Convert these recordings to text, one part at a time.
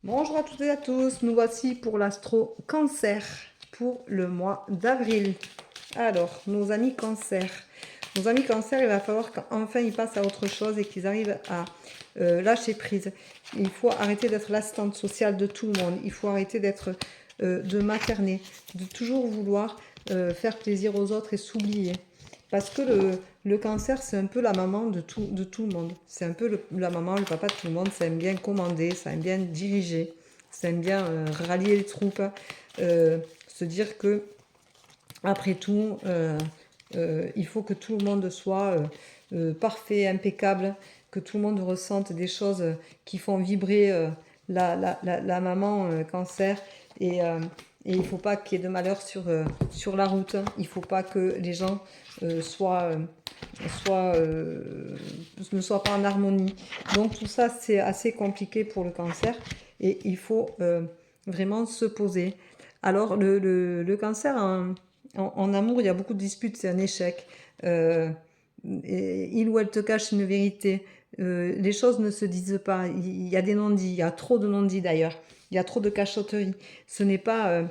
Bonjour à toutes et à tous, nous voici pour l'astro cancer pour le mois d'avril. Alors, nos amis cancer. Nos amis cancer, il va falloir qu'enfin ils passent à autre chose et qu'ils arrivent à lâcher prise. Il faut arrêter d'être l'assistante sociale de tout le monde. Il faut arrêter d'être de materner, de toujours vouloir faire plaisir aux autres et s'oublier. Parce que le cancer, c'est un peu la maman de tout le monde. C'est un peu la maman, le papa de tout le monde. Ça aime bien commander, ça aime bien diriger, ça aime bien rallier les troupes, se dire que, après tout, il faut que tout le monde soit parfait, impeccable, que tout le monde ressente des choses qui font vibrer la maman cancer. Et il ne faut pas qu'il y ait de malheur sur la route. Il ne faut pas que les gens ne soient pas en harmonie. Donc tout ça, c'est assez compliqué pour le cancer. Et il faut vraiment se poser. Alors le cancer, en amour, il y a beaucoup de disputes, c'est un échec. Il ou elle te cache une vérité. Les choses ne se disent pas. Il y a des non-dits, il y a trop de non-dits d'ailleurs. Il y a trop de cachotterie. Ce n'est pas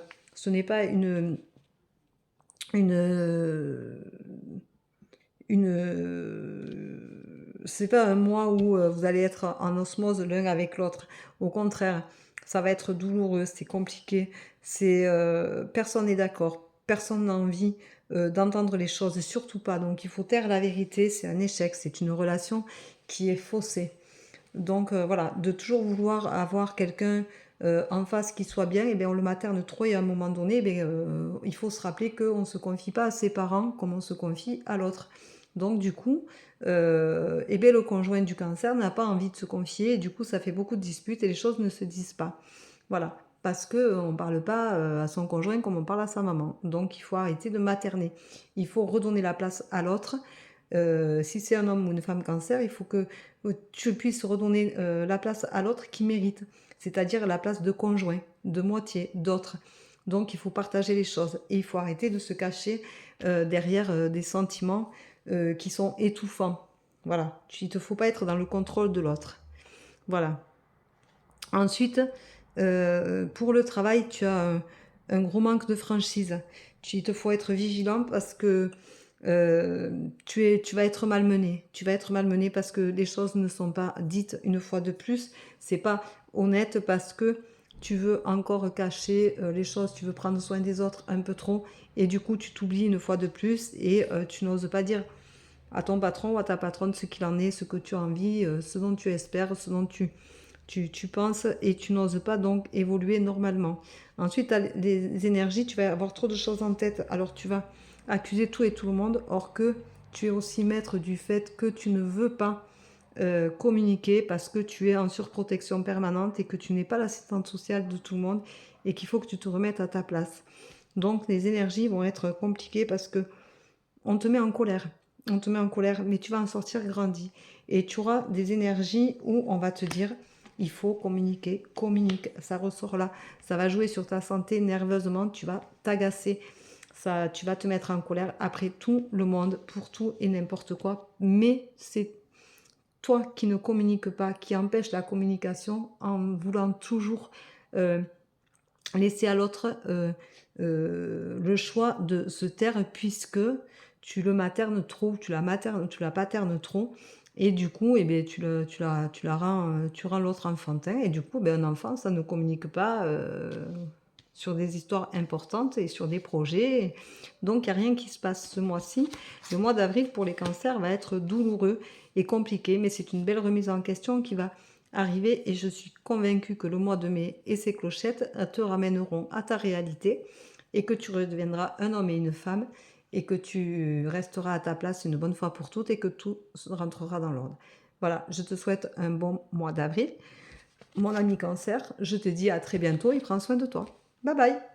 c'est pas un mois où vous allez être en osmose l'un avec l'autre. Au contraire, ça va être douloureux, c'est compliqué. Personne n'est d'accord, personne n'a envie d'entendre les choses, surtout pas. Donc il faut taire la vérité, c'est un échec, c'est une relation qui est faussée. Donc voilà, de toujours vouloir avoir quelqu'un en face qui soit bien, et bien on le materne trop et à un moment donné, il faut se rappeler qu'on ne se confie pas à ses parents comme on se confie à l'autre. Donc du coup, le conjoint du cancer n'a pas envie de se confier et du coup ça fait beaucoup de disputes et les choses ne se disent pas. Voilà, parce qu'on ne parle pas à son conjoint comme on parle à sa maman. Donc il faut arrêter de materner. Il faut redonner la place à l'autre. Si c'est un homme ou une femme cancer, il faut que tu puisses redonner la place à l'autre qui mérite, c'est-à-dire la place de conjoint, de moitié, d'autre. Donc il faut partager les choses et il faut arrêter de se cacher derrière des sentiments qui sont étouffants. Voilà, il ne te faut pas être dans le contrôle de l'autre. Voilà. Ensuite, pour le travail, tu as un gros manque de franchise. Il te faut être vigilant parce que tu vas être malmené. Tu vas être malmené parce que les choses ne sont pas dites une fois de plus. C'est pas honnête parce que tu veux encore cacher les choses, tu veux prendre soin des autres un peu trop et du coup tu t'oublies une fois de plus et tu n'oses pas dire à ton patron ou à ta patronne ce qu'il en est, ce que tu as envie, ce dont tu espères, ce dont tu penses et tu n'oses pas donc évoluer normalement. Ensuite, tu as les énergies, tu vas avoir trop de choses en tête, alors tu vas accuser tout et tout le monde, or que tu es aussi maître du fait que tu ne veux pas communiquer parce que tu es en surprotection permanente et que tu n'es pas l'assistante sociale de tout le monde et qu'il faut que tu te remettes à ta place. Donc les énergies vont être compliquées parce que on te met en colère. On te met en colère, mais tu vas en sortir grandi. Et tu auras des énergies où on va te dire, il faut communiquer, communique, ça ressort là. Ça va jouer sur ta santé nerveusement, tu vas t'agacer, tu vas te mettre en colère après tout le monde, pour tout et n'importe quoi. Mais c'est toi qui ne communiques pas, qui empêche la communication en voulant toujours laisser à l'autre le choix de se taire puisque tu le maternes trop, tu la paternes trop. Et du coup, tu rends l'autre enfantin. Et du coup, un enfant, ça ne communique pas sur des histoires importantes et sur des projets. Donc, il n'y a rien qui se passe ce mois-ci. Le mois d'avril, pour les cancers, va être douloureux et compliqué. Mais c'est une belle remise en question qui va arriver et je suis convaincue que le mois de mai et ses clochettes te ramèneront à ta réalité et que tu redeviendras un homme et une femme et que tu resteras à ta place une bonne fois pour toutes et que tout rentrera dans l'ordre. Voilà, je te souhaite un bon mois d'avril. Mon ami cancer, je te dis à très bientôt et prends soin de toi. Bye bye.